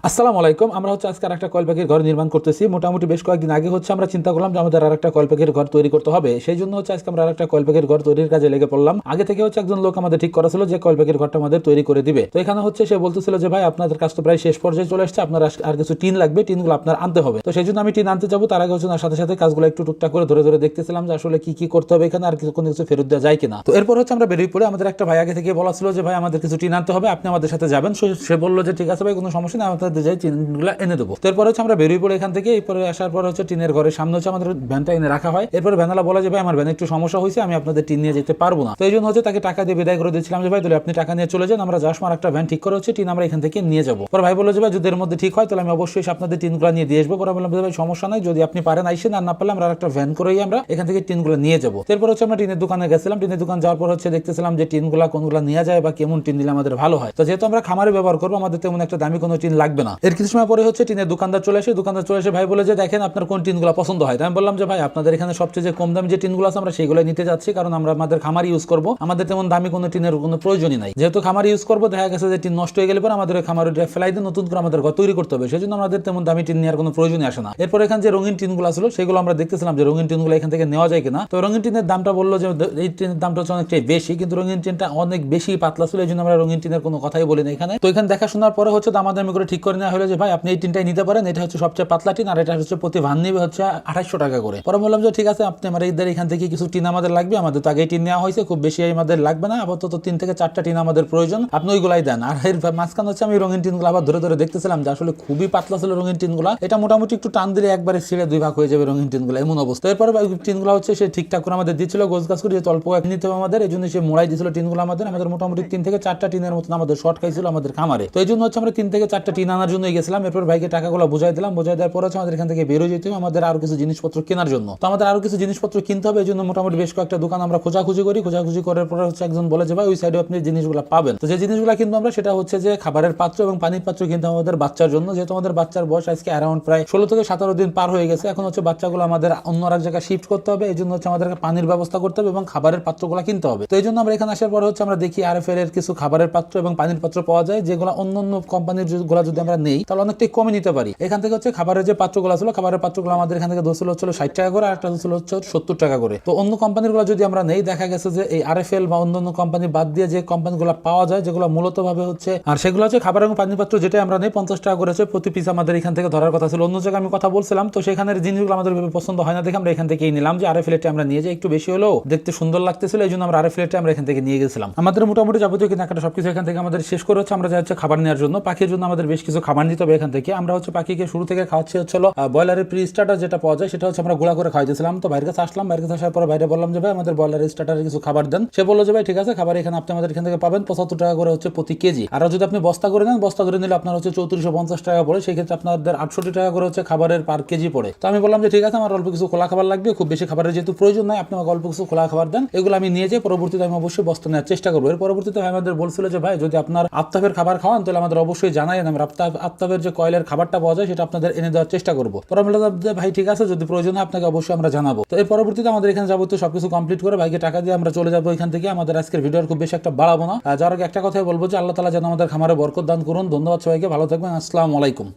আসসালামু আলাইকুম। আমরা আজকে আরেকটা কয়েল পাখির ঘর নির্মাণ করতেছি। মোটামুটি বেশ কয়েকদিন আগে আমরা চিন্তা করলাম যে আমাদের আরেকটা কয়েল পাখির ঘর তৈরি করতে হবে। সেই জন্য আজকে আমরা আরেকটা কয়েল পাখির ঘর তৈরির কাজে লেগে পড়লাম। আগে থেকে একজন লোক আমাদের ঠিক করা ছিল যে কয়েল পাখির ঘরটা আমাদের তৈরি করে দিবে। তো এখানে সে বলতেছিল যে ভাই আপনাদের কাজ তো প্রায় শেষ পর্যায়ে চলে আসছে, আপনার আর কিছু টিন লাগবে, টিনগুলো আপনার আনতে হবে। তো সেই জন্য আমি টিন আনতে যাবো, তার আগে সাথে সাথে কাজগুলো একটু টুকটাক করে ধরে ধরে দেখতেছিলাম যে আসলে কি কি করতে হবে এখানে, আর কোনো কিছু ফেরত দেওয়া যায় কিনা। তো এরপর আমরা বেরিয়ে পড়ে আমাদের একটা ভাই আগে থেকে বলা ছিল যে ভাই আমাদের কিছু টিন আনতে হবে, আপনি আমাদের সাথে যাবেন। সে বললো যে ঠিক আছে ভাই, কোনো সমস্যা নেই, আমাদের যাই টিনগুলো এনে দেবো। এরপর আমরা বেরিয়ে পড়ে এখান থেকে। এরপরে আসার পর টিনের ঘরের সামনে আমাদের ভ্যানটা এনে রাখা হয়। এরপর ভ্যানওয়ালা বলে যে ভাই আমার ভ্যানে একটু সমস্যা হয়েছে, আমি আপনাদের টিন নিয়ে যেতে পারবো না। তো এই জন্য তাকে টাকা দিয়ে বিদায় করে দিয়েছিলাম যে ভাই তাহলে আপনি টাকা নিয়ে চলে যান, আমরা যাওয়ার সময় একটা ভ্যান ঠিক করে টিন আমরা এখান থেকে নিয়ে যাবো। পরে ভাই বললো যে ভাই যদি এর মধ্যে ঠিক হয় তাহলে আমি অবশ্যই আপনাদের টিনগুলো নিয়ে দিয়ে আসবো। পরে বললাম ভাই সমস্যা নাই, যদি আপনি পারেন আইসেন, আর না পারলে আমরা একটা ভ্যান করেই আমরা এখান থেকে টিনগুলো নিয়ে যাবো। এরপর আমরা টিনের দোকানে গেছিলাম। টিনের দোকান যাওয়ার পর দেখতেছিলাম যে টিনগুলো কোনগুলো নেওয়া যায় বা কেমন টিন দিলে আমাদের ভালো হয়। তো যেহেতু আমরা খামারে ব্যবহার করবো, আমাদের তেমন একটা দামি কোনো টিন লাগবে না। এর কিছু সময় পরে টিনের দোকানদার চলে আসে ভাই বলে যে দেখেন আপনার কোন টিনগুলো পছন্দ হয়। আমি বললাম যে ভাই আপনাদের এখানে সবচেয়ে কম দামি যে টিনগুলো আছে আমরা সেগুলো নিতে যাচ্ছি, কারণ আমরা আমাদের খামার ইউজ করবো, আমাদের তেমন দামি কোনো টিনের কোনো প্রয়োজনই নাই। যেহেতু খামার ইউজ করবো, দেখা গেছে যে টিন নষ্ট হয়ে গেলে পর আমাদের খামার ফেলাই দিয়ে নতুন করে আমাদের ঘর তৈরি করতে হবে, সেই জন্য আমাদের তেমন দামি টিন নেওয়ার কোনো প্রয়োজনই আসে না। এরপর এখানে যে রঙিন টিনগুলো ছিল সেগুলো আমরা দেখতেছিলাম যে রঙিন টিনগুলো এখান থেকে নেওয়া যায় কিনা। তো রঙিন টিনের দামটা বললো যে এই টিনের দামটা অনেকটাই বেশি, কিন্তু রঙিন টিনটা অনেক বেশি পাতলা ছিল, এই জন্য আমরা রঙিন টিনের কোনো কথাই বলি না এখানে। তো এখানে দেখাশোনার পরে দামাদামি করে ঠিক করে নেওয়া হলো যে ভাই আপনি এই টিনটাই নিতে পারেন, এটা সবচেয়ে পাতলা টিন, আর এটা প্রতি ভান নিবে 2800 টাকা করে। পরে বললাম যে ঠিক আছে, আপনি আমার এখান থেকে কিছু টিন আমাদের লাগবে, আমাদের তো আগে টিন নেওয়া হয়েছে, খুব বেশি আমাদের লাগবে না, আপাতত 3 থেকে 4টা টিন আমাদের প্রয়োজন, আপনি ওইগুলাই দেন। আর এর মাঝখানে আমি রঙিন টিনগুলো আবার ধরে ধরে দেখতেছিলাম যে আসলে খুবই পাতলা ছিল রঙিন টিনগুলো, এটা মোটামুটি একটু টান দিলে একবারে ছিঁড়ে 2 ভাগ হয়ে যাবে রঙিন টিনগুলো, এমন অবস্থা। এরপর টিনগুলো সে ঠিকঠাক করে আমাদের দিচ্ছিল, গোছ গাছ করে, যেহেতু অল্প নিতে হবে আমাদের, এই জন্য সে মোড়াই দিচ্ছিল টিনগুলো আমাদের মোটামুটি 3 থেকে 4টা টিনের মতন আমাদের শর্ট খাইছিল আমাদের খামারে। তো এই জন্য আমরা 3 থেকে 4টা টিন আনার জন্য গেছিলাম। এরপর ভাইকে টাকাগুলো বুঝাই দিলাম, বুঝাই দেওয়ার পর আমাদের এখান থেকে বেরোয় যেতে হবে আমাদের আরো কিছু জিনিসপত্র কেনার জন্য। তো আমাদের আরো কিছু জিনিসপত্র কিনতে হবে, এই জন্য মোটামুটি বেশ কয়েকটা দোকান আমরা খোঁজাখুঁজি করার পর একজন বলে যে ভাই ওই সাইডে আপনি জিনিসগুলো পাবেন। তো যে জিনিসগুলো কিনবো আমরা সেটা যে খাবারের পাত্র এবং পানির পাত্র কিনতে আমাদের বাচ্চার জন্য, যেহেতু আমাদের বাচ্চার বয়স আজকে অ্যারাউন্ড প্রায় 16 থেকে 17 দিন পার হয়ে গেছে। এখন বাচ্চাগুলো আমাদের অন্য এক জায়গায় শিফট করতে হবে, এই জন্য আমাদেরকে পানির ব্যবস্থা করতে হবে এবং খাবারের পাত্রগুলো কিনতে হবে। তো এই জন্য আমরা এখানে আসার পর আমরা দেখি আরএফএল এর কিছু খাবারের পাত্র এবং পানির পাত্র পাওয়া যায়, যেগুলো অন্য কোম্পানির গুলা যদি আমরা নেই তাহলে অনেকটাই কমে নিতে পারি। এখান থেকে খাবারের যে পাত্রগুলো ছিল, খাবারের পাত্রগুলো আমাদের এখান থেকে দোষল 60 টাকা করে, আর একটা দোষল 70 টাকা করে। তো অন্য কোম্পানির গুলো যদি আমরা নেই, দেখা গেছে যে এই আরএফএল বা অন্য কোম্পানি বাদ দিয়ে যে কোম্পানিগুলো পাওয়া যায়, যেগুলো মূলত ভাবে আর সেগুলো খাবার এবং পানির পাত্র যেটা আমরা নেই 50 টাকা করে প্রতি পিস আমাদের এখান থেকে ধরার কথা ছিল। অন্য জায়গায় আমি কথা বলছিলাম, তো সেখানের জিনিসগুলো আমাদের পছন্দ হয় না দেখে আমরা এখান থেকেই নিলাম, যে আরএফএল আমরা নিয়ে যাই, একটু বেশি হলেও দেখতে সুন্দর লাগতেছিল, এই জন্য আমরা আরএফএল আমরা এখান থেকে নিয়ে গেছিলাম। আমাদের মোটামুটি যাবতীয় কেনাকাটা সবকিছু এখান থেকে আমাদের শেষ করে আমরা যাচ্ছি খাবার নেওয়ার জন্য। পাখির জন্য আমাদের বেশ কিছু খাবার নিতে হবে এখান থেকে। আমরা পাখিকে শুরু থেকে খাওয়াচ্ছি ব্রয়লারের প্রি স্টার্টার যেটা পাওয়া যায়, সেটা আমরা গুঁড়া করে খাওয়াইছিলাম। তো বাইরের কাছে আসলাম, বাইরের কাছে আসার পরে বাইরে বললাম যে ভাই আমাদের ব্রয়লারের স্টার্টারের কিছু খাবার দেন। সে বললো যে ভাই ঠিক আছে, খাবার এখানে আপনি আমাদের এখান থেকে পাবেন 75 টাকা করে প্রতি কেজি। আর যদি আপনি বস্তা করে নেন, বস্তা করে নিলে আপনার 3450 টাকা পড়ে, সেই ক্ষেত্রে আপনাদের 68 টাকা করে খাবারের পার কেজি পড়ে। তো আমি বললাম যে ঠিক আছে, আমার অল্প কিছু খোলা খাবার লাগবে, খুব বেশি খাবারের যেহেতু প্রয়োজন নাই, আপনি আমাকে অল্প কিছু খোলা খাবার দেন, এগুলো আমি নিয়ে যাই, পরবর্তীতে আমি অবশ্যই বস্তা নেওয়ার চেষ্টা করবো। এর পরবর্তীতে আমাদের বলছিল যে ভাই যদি আপনার আফতাবের খাবার খাওয়ান তাহলে আমাদের অবশ্যই জানাই, আমরা আফতাবের যে কয়েলের খাবারটা পাওয়া যায় সেটা আপনাদের এনে দেওয়ার চেষ্টা করবো। পরে আমি বললাম যে ভাই ঠিক আছে, যদি প্রয়োজন হয় আপনাকে অবশ্যই আমরা জানাবো। তো এর পরবর্তীতে আমাদের এখানে যাবতীয় সবকিছু কমপ্লিট করে ভাইকে টাকা দিয়ে আমরা চলে যাবো এখান থেকে। আমাদের আজকের ভিডিও খুব বেশি একটা বাড়াবো না, যার আগে একটা কথাই বলবো যে আল্লাহ তাআলা যেন আমাদের খামারে বরকত দান করুন। ধন্যবাদ সবাইকে, ভালো থাকবেন, আসসালামু আলাইকুম।